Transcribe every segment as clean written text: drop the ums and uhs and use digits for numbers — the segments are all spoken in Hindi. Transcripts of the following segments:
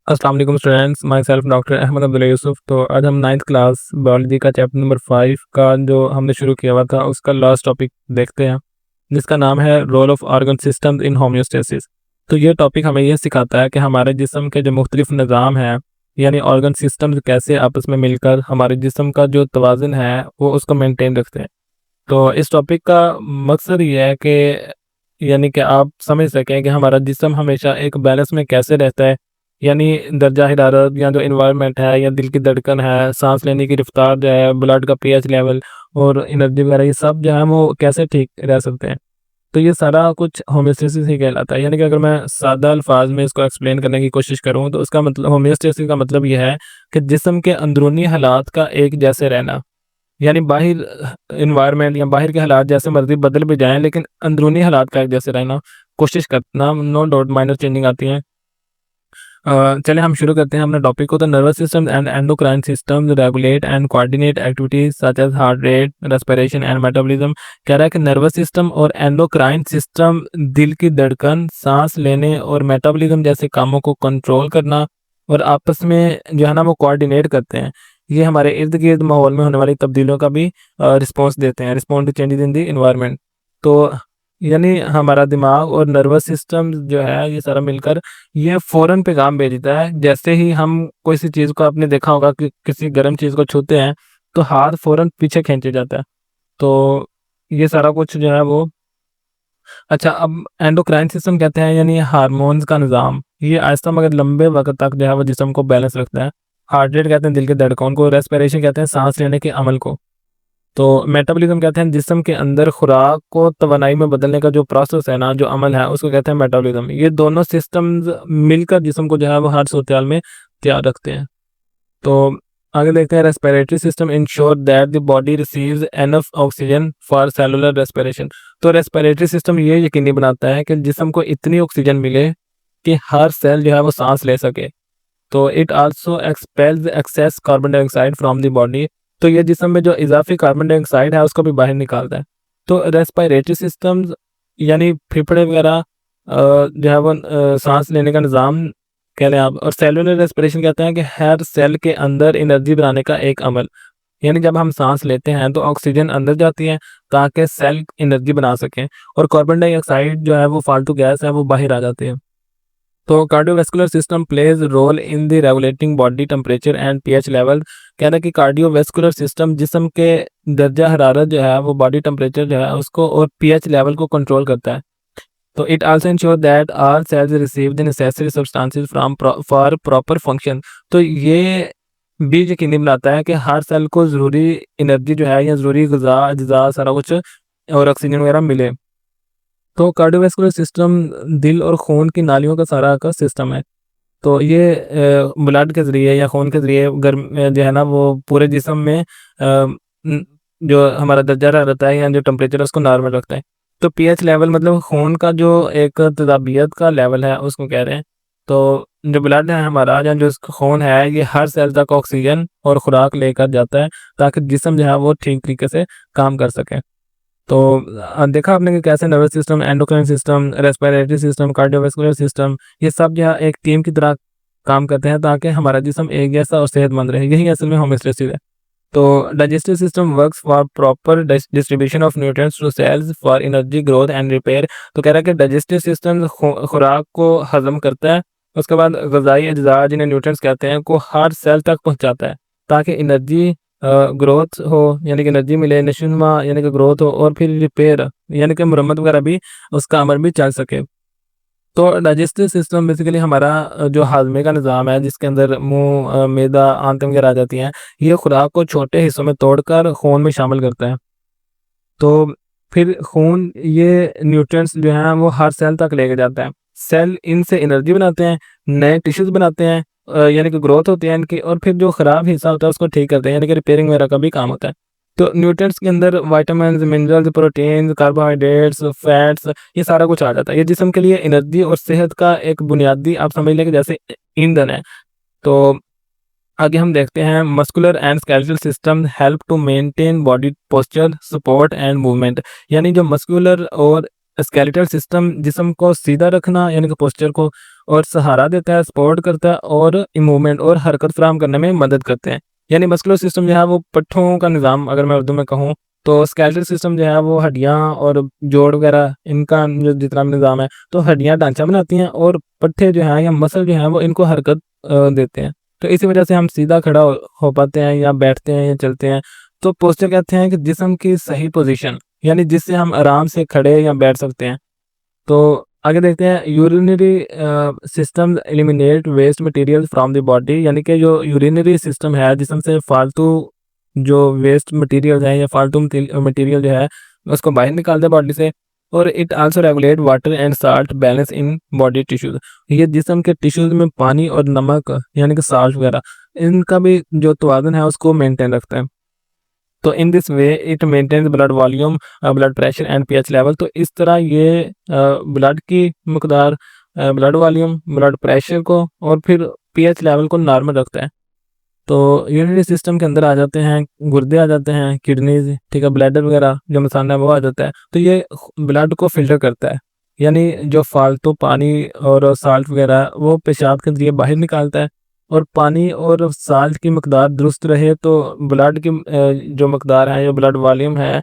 अस्सलाम वालेकुम students, myself doctor Ahmed Abdullah Yusuf. तो आज हम 9th क्लास बायोलॉजी का चैप्टर नंबर 5 का जो हमने शुरू किया हुआ था उसका लास्ट टॉपिक देखते हैं, जिसका नाम है role of organ systems in homeostasis. तो ये टॉपिक हमें यह सिखाता है कि हमारे जिस्म के जो मुख्तलिफ निज़ाम हैं, यानी ऑर्गन सिस्टम्स कैसे आपस में मिलकर हमारे जिस्म का जो तवाज़ुन है वो उसको मेंटेन रखते हैं। तो इस टॉपिक का मकसद ये है कि यानी कि आप समझ सकें कि हमारा जिस्म हमेशा एक बैलेंस में कैसे रहता है, यानी दर्जा हरारत या जो इन्वायरमेंट है या दिल की धड़कन है, सांस लेने की रफ्तार जो है, ब्लड का पीएच लेवल और एनर्जी वगैरह, ये सब जो है वो कैसे ठीक रह सकते हैं। तो ये सारा कुछ होम्योस्टेसिस ही कहलाता है। यानी कि अगर मैं सादा अल्फाज में इसको एक्सप्लेन करने की कोशिश करूँ तो उसका मतलब, होम्योस्टेसिस का मतलब ये है कि जिस्म के अंदरूनी हालात का एक जैसे रहना। यानी बाहिर एनवायरनमेंट या बाहर के हालात जैसे मर्ज़ी बदल भी जाएँ, लेकिन अंदरूनी हालात का एक जैसे रहना कोशिश करना, नो डाउट माइनर चेंजिंग आती हैं। चलिए हम शुरू करते हैं अपने टॉपिक को। तो nervous system and endocrine system regulate and coordinate activities such as heart rate, respiration and metabolism. कह रहा है कि नर्वस सिस्टम और एंडोक्राइन सिस्टम दिल की धड़कन, सांस लेने और मेटाबॉलिज्म जैसे कामों को कंट्रोल करना और आपस में जो है ना वो कोऑर्डिनेट करते हैं। ये हमारे इर्द गिर्द माहौल में होने वाली तब्दीलियों का भी रिस्पॉन्स देते हैं, respond to changes in the environment. तो यानी हमारा दिमाग और नर्वस सिस्टम जो है ये सारा मिलकर ये फ़ौरन पैगाम भेजता है। जैसे ही हम कोई सी चीज़ को, आपने देखा होगा कि किसी गर्म चीज़ को छूते हैं तो हाथ फ़ौरन पीछे खींचे जाता है। तो ये सारा कुछ जो है वो अच्छा, अब एंडोक्राइन सिस्टम कहते हैं यानी हार्मोन्स का निज़ाम। ये आहिस्ता मगर लंबे वक़्त तक जो है वो जिस्म को बैलेंस रखता है। हार्ट रेट कहते हैं दिल की धड़कन को, रेस्पिरेशन कहते हैं साँस लेने के अमल को। तो मेटाबॉलिज्म कहते हैं जिस्म के अंदर खुराक को तवानाई में बदलने का जो प्रोसेस है ना, जो अमल है, उसको कहते हैं मेटाबॉलिज्म। ये दोनों सिस्टम्स मिलकर जिस्म को जो है वो हर सूरत-हाल में तैयार रखते हैं। तो आगे देखते हैं, respiratory system ensure that the body receives enough oxygen for cellular respiration. तो रेस्पिरेटरी सिस्टम ये यकीनी बनाता है कि जिस्म को इतनी ऑक्सीजन मिले कि हर सेल जो है वो सांस ले सके। तो it also expels excess carbon dioxide from the body. तो ये जिस्म में जो इजाफी कार्बन डाइऑक्साइड है उसको भी बाहर निकालता है। तो रेस्पिरेटरी सिस्टम्स यानी फेफड़े वगैरह जो है वो सांस लेने का निज़ाम कह लें आप। और सेलुलर रेस्पिरेशन कहते हैं कि हर सेल के अंदर एनर्जी बनाने का एक अमल। यानी जब हम सांस लेते हैं तो ऑक्सीजन अंदर जाती है ताकि सेल एनर्जी बना सकें, और कार्बन डाइऑक्साइड जो है वो फालतू गैस है वो बाहर आ जाती है। तो cardiovascular system plays role in the regulating body temperature and pH level. कह रहा है कि कार्डियोवैस्कुलर सिस्टम जिस्म के दर्जा हरारत जो है वो बॉडी टेम्परेचर जो है उसको और पीएच लेवल को कंट्रोल करता है। तो it also ensure that all cells receive the necessary substances from for proper function. तो ये भी यकीनी बनाता है कि हर सेल को ज़रूरी एनर्जी जो है या ज़रूरी ग़िज़ा, अज्जा सारा कुछ और ऑक्सीजन वगैरह मिले। तो कार्डियोवैस्कुलर सिस्टम दिल और खून की नालियों का सारा का सिस्टम है। तो ये ब्लड के ज़रिए या खून के ज़रिए जो है ना वो पूरे जिस्म में जो हमारा दर्जा रहता है या जो टेम्परेचर है उसको नॉर्मल रखता है। तो पीएच लेवल मतलब खून का जो एक तदाबियत का लेवल है उसको कह रहे हैं। तो जो ब्लड है हमारा या जो खून है ये हर सेल तक ऑक्सीजन और खुराक लेकर जाता है ताकि जिस्म जो है वो ठीक तरीके से काम कर सके। तो देखा आपने कि कैसे nervous system, endocrine system, respiratory system, cardiovascular system ये सब जो है एक टीम की तरह काम करते हैं ताकि हमारा जिस्म एक जैसा और सेहतमंद रहे। यही असल में होम्योस्टेसिस है। तो digestive system works for proper distribution of nutrients to cells for energy growth and repair. तो कह रहा है कि डाइजेस्टिव सिस्टम खुराक को हजम करता है, उसके बाद ग़िज़ाई अज्जा जिन्हें न्यूट्रिएंट्स कहते हैं को हर सेल तक पहुंचाता है ताकि एनर्जी ग्रोथ हो, यानी कि एनर्जी मिले, नशोनुमा यानी कि ग्रोथ हो, और फिर रिपेयर यानी कि मरम्मत वगैरह भी उसका अमल भी चल सके। तो डाइजेस्टिव सिस्टम बेसिकली हमारा जो हाज़मे का निज़ाम है जिसके अंदर मुँह, मैदा, आंतें वगैरह आ जाती हैं, ये खुराक को छोटे हिस्सों में तोड़कर खून में शामिल करता है। तो फिर खून ये न्यूट्रिएंट्स जो हैं वो हर सेल तक लेके जाता है। सेल इनसे एनर्जी बनाते हैं, नए टिश्यूज़ बनाते हैं, यानी कि ग्रोथ होती है इनकी, और फिर जो ख़राब हिस्सा होता है उसको ठीक करते हैं, यानी कि रिपेयरिंग वगैरह का भी काम होता है। तो न्यूट्रिएंट्स के अंदर vitamins, minerals, proteins, carbohydrates, fats ये सारा कुछ आ जाता है। ये जिस्म के लिए एनर्जी और सेहत का एक बुनियादी, आप समझ लें कि जैसे ईंधन है। तो आगे हम देखते हैं, muscular and skeletal system help to maintain body posture, support and movement. यानी जो मस्कुलर और स्केलेटल सिस्टम जिस्म को सीधा रखना यानी कि पोस्चर को और सहारा देता है, सपोर्ट करता है और मूवमेंट और हरकत फराहम करने में मदद करते हैं। यानी मस्कुलर सिस्टम जो है वो पट्ठों का निज़ाम अगर मैं उर्दू में कहूँ, तो स्केलेटल सिस्टम जो है वो हड्डियाँ और जोड़ वगैरह इनका जो जितना भी निज़ाम है, तो हड्डियाँ ढांचा बनाती हैं और पट्ठे जो हैं या मसल जो हैं वो इनको हरकत देते हैं। तो इसी वजह से हम सीधा खड़ा हो पाते हैं या बैठते हैं या चलते हैं। तो पोस्चर कहते हैं कि जिस्म की सही पोजीशन, यानी जिससे हम आराम से खड़े या बैठ सकते हैं। तो आगे देखते हैं, urinary system eliminate waste material from the body, यानी कि जो यूरिनरी सिस्टम है जिसम से फालतू जो वेस्ट मटेरियल है या फालतू मटेरियल जो है उसको बाहर निकालता है बॉडी से। और it also regulate water and salt balance in body tissues, ये जिसम के टिश्यूज में पानी और नमक यानी कि साल्ट वगैरह इनका भी जो तवाज़ुन है उसको मेंटेन रखता है। तो in this way it maintains blood volume, blood pressure and pH level. तो इस तरह ये ब्लड की मकदार, ब्लड वॉल्यूम, ब्लड प्रेशर को और फिर पीएच लेवल को नॉर्मल रखता है। तो यूरिनरी सिस्टम के अंदर आ जाते हैं गुर्दे, आ जाते हैं किडनीज, ठीक है, ब्लैडर वगैरह जो मसाना है वो आ जाता है। तो ये ब्लड को फिल्टर करता है, यानी जो फालतू पानी और साल्ट वगैरह है, वो पेशाब के जरिए बाहर निकालता है। और पानी और साल्ट की मकदार दुरुस्त रहे तो ब्लड की जो मकदार है, जो ब्लड वॉल्यूम है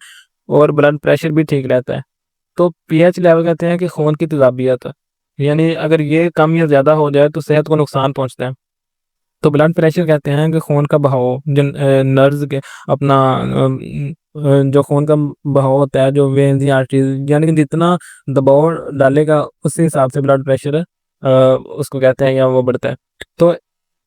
और ब्लड प्रेशर भी ठीक रहता है। तो पीएच लेवल कहते हैं कि खून की तेजाबियत, यानी अगर ये कम या ज़्यादा हो जाए तो सेहत को नुकसान पहुंचता है। तो ब्लड प्रेशर कहते हैं कि खून का बहाव, जो नर्व्स के अपना जो खून का बहाव होता है, जो वेन्स या आर्टरीज, यानी कि जितना दबाव डालेगा उसी हिसाब से ब्लड प्रेशर उसको कहते हैं या वो बढ़ता है। तो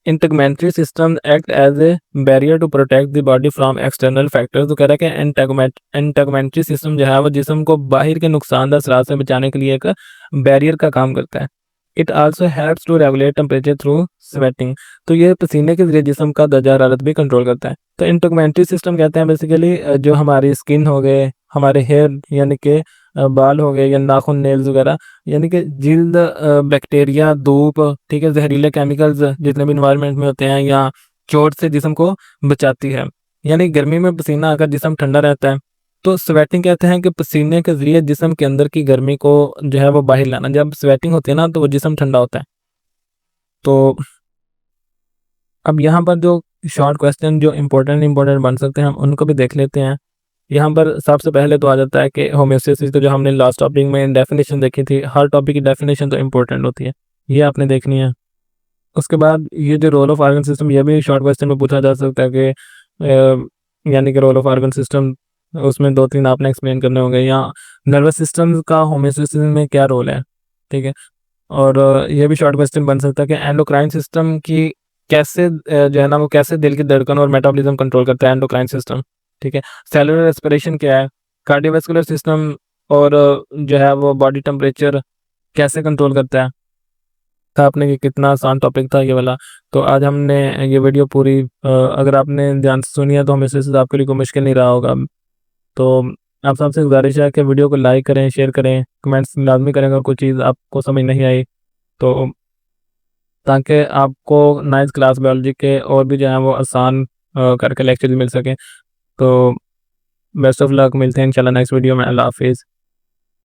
integumentary system act as a barrier to protect the body from external factors. तो कह रहा है कि इंटेगुमेंट्री सिस्टम जो है वो जिस्म को बाहर के नुकसानदार असरात से बचाने के लिए एक बैरियर का काम करता है। It also helps to regulate temperature through sweating. तो ये पसीने के जरिए जिस्म का दर्जा हरारत भी कंट्रोल करता है। तो इंटेगुमेंट्री सिस्टम कहते हैं बेसिकली जो हमारी स्किन हो गए, हमारे हेयर यानी कि बाल हो गए या नाखून, नेल्स वगैरह, यानी कि जिल्द, बैक्टीरिया, धूप, ठीक है, जहरीले केमिकल्स जितने भी इन्वायरमेंट में होते हैं या चोट से जिस्म को बचाती है। यानी गर्मी में पसीना आकर जिस्म ठंडा रहता है। तो स्वेटिंग कहते हैं कि पसीने के जरिए जिस्म के अंदर की गर्मी को जो है वो बाहर लाना। जब स्वेटिंग होती है ना तो वो जिस्म ठंडा होता है। तो अब यहाँ पर जो शॉर्ट क्वेश्चन जो इम्पोर्टेंट बन सकते हैं हम उनको भी देख लेते हैं। यहाँ पर सबसे पहले तो आ जाता है कि होम्योस्टेसिस को जो हमने लास्ट टॉपिक में डेफिनेशन देखी थी, हर टॉपिक की डेफिनेशन तो इम्पोर्टेंट होती है, ये आपने देखनी है। उसके बाद ये जो रोल ऑफ ऑर्गन सिस्टम, ये भी शॉर्ट क्वेश्चन में पूछा जा सकता है कि यानी कि रोल ऑफ ऑर्गन सिस्टम, उसमें 2-3 आपने एक्सप्लेन करने होंगे, या नर्वस सिस्टम का होम्योस्टेसिस में क्या रोल है, ठीक है। और ये भी शॉर्ट क्वेश्चन बन सकता है कि एंडोक्राइन सिस्टम की कैसे जो है ना वो कैसे दिल की धड़कन और मेटाबॉलिज्म कंट्रोल करता है एंडोक्राइन सिस्टम, ठीक है। सेलुलर रेस्पिरेशन क्या है, कार्डियोवैस्कुलर सिस्टम और जो है वो बॉडी टेम्परेचर कैसे कंट्रोल करता है। था आपने कि कितना आसान टॉपिक था ये वाला। तो आज हमने ये वीडियो पूरी अगर आपने ध्यान से सुनी है तो हमेशा से आपके लिए कोई मुश्किल नहीं रहा होगा। तो आप सबसे गुजारिश है कि वीडियो को लाइक करें, शेयर करें, कमेंट्स लाजमी करें अगर कोई चीज़ आपको समझ नहीं आई तो, ताकि आपको 9th क्लास बायोलॉजी के और भी जो है वो आसान करके लेक्चर मिल सके। तो बेस्ट ऑफ लक, मिलते हैं इंशाल्लाह नेक्स्ट वीडियो में। अल्लाह हाफिज़।